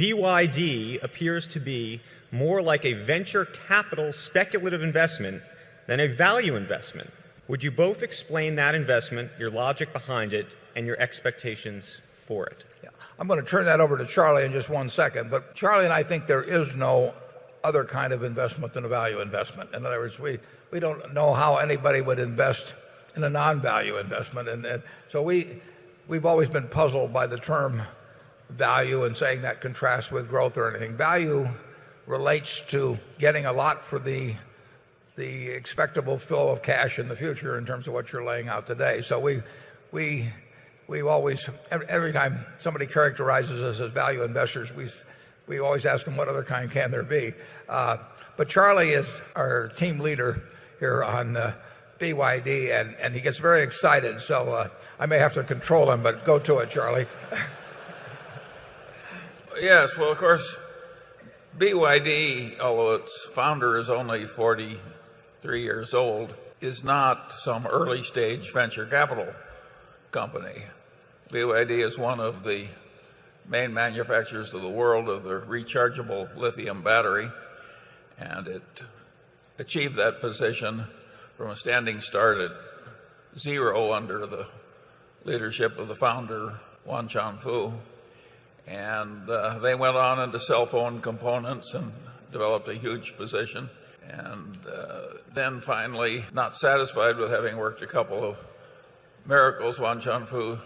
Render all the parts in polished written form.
BYD appears to be more like a venture capital speculative investment than a value investment. Would you both explain that investment, your logic behind it, and your expectations for it? Yeah. I'm going to turn that over to Charlie in just one second. But Charlie and I think there is no other kind of investment than a value investment. In other words, we don't know how anybody would invest in a non-value investment. And so we've always been puzzled by the term value and saying that contrasts with growth or anything. Value relates to getting a lot for the expectable flow of cash in the future in terms of what you're laying out today. So we've always, every time somebody characterizes us as value investors, we always ask them what other kind can there be. But Charlie is our team leader here on BYD, and he gets very excited. So I may have to control him, but go to it, Charlie. Yes, well, of course, BYD, although its founder is only 43 years old, is not some early stage venture capital company. BYD is one of the main manufacturers of the world of the rechargeable lithium battery, and it achieved that position from a standing start at zero under the leadership of the founder, Wan Chanfu. And they went on into cell phone components and developed a huge position. And then finally, not satisfied with having worked a couple of miracles, Wan Chanfu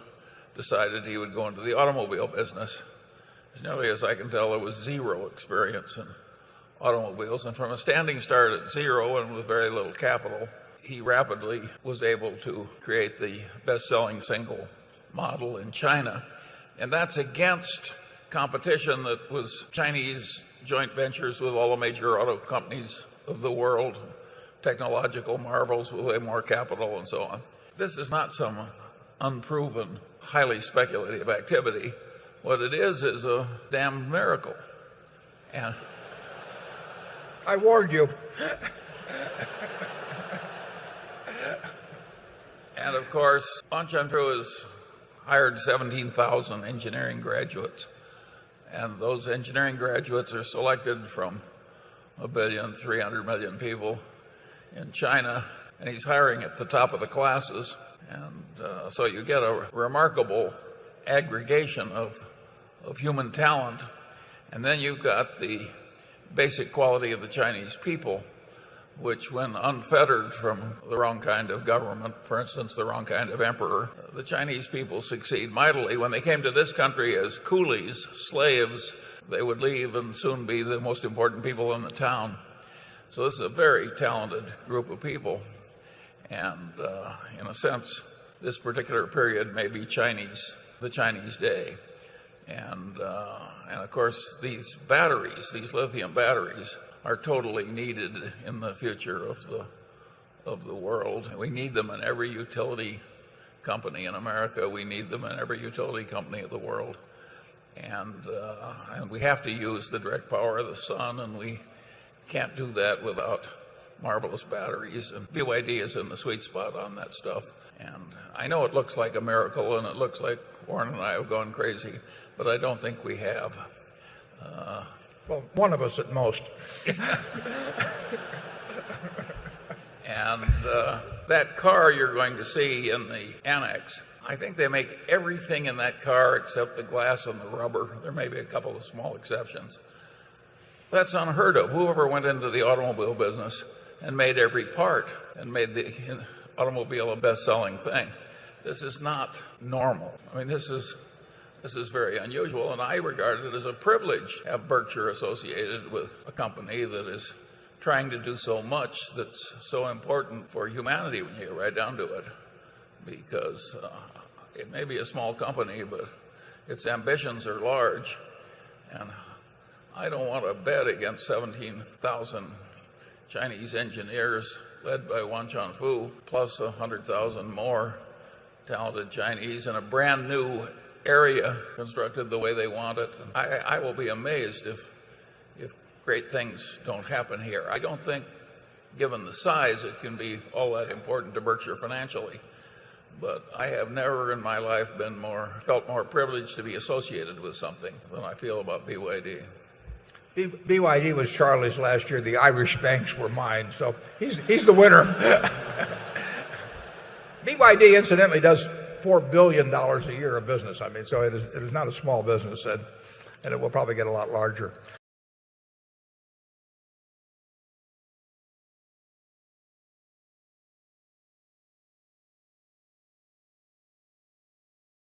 decided he would go into the automobile business. As nearly as I can tell, there was zero experience in automobiles. And from a standing start at zero and with very little capital, he rapidly was able to create the best-selling single model in China. And that's against competition that was Chinese joint ventures with all the major auto companies of the world, technological marvels with way more capital and so on. This is not some unproven, highly speculative activity. What it is a damn miracle. And I warned you. And of course, Wan Chanfu has hired 17,000 engineering graduates. And those engineering graduates are selected from 1,300,000,000 people in China. And he's hiring at the top of the classes. And so you get a remarkable aggregation of human talent. And then you've got the basic quality of the Chinese people, which when unfettered from the wrong kind of government, for instance, the wrong kind of emperor, the Chinese people succeed mightily. When they came to this country as coolies, slaves, they would leave and soon be the most important people in the town. So this is a very talented group of people. And in a sense, this particular period may be the Chinese day. And of course, these batteries, these lithium batteries, are totally needed in the future of the world. We need them in every utility company in America. We need them in every utility company of the world. And we have to use the direct power of the sun, and we can't do that without marvelous batteries. And BYD is in the sweet spot on that stuff. And I know it looks like a miracle, and it looks like Warren and I have gone crazy, but I don't think we have. Well, one of us at most. And that car you're going to see in the annex, I think they make everything in that car except the glass and the rubber. There may be a couple of small exceptions. That's unheard of. Whoever went into the automobile business and made every part and made the automobile a best-selling thing. This is not normal. I mean, this is very unusual, and I regard it as a privilege to have Berkshire associated with a company that is trying to do so much that's so important for humanity when you get right down to it. Because it may be a small company, but its ambitions are large, and I don't want to bet against 17,000 Chinese engineers led by Wan Chanfu, plus 100,000 more talented Chinese in a brand new area constructed the way they want it. I will be amazed if great things don't happen here. I don't think, given the size, it can be all that important to Berkshire financially. but I have never in my life felt more privileged to be associated with something than I feel about BYD. BYD was Charlie's last year. The Irish banks were mine. So he's the winner. BYD incidentally does $4 billion a year of business. I mean, so it is not a small business, and it will probably get a lot larger.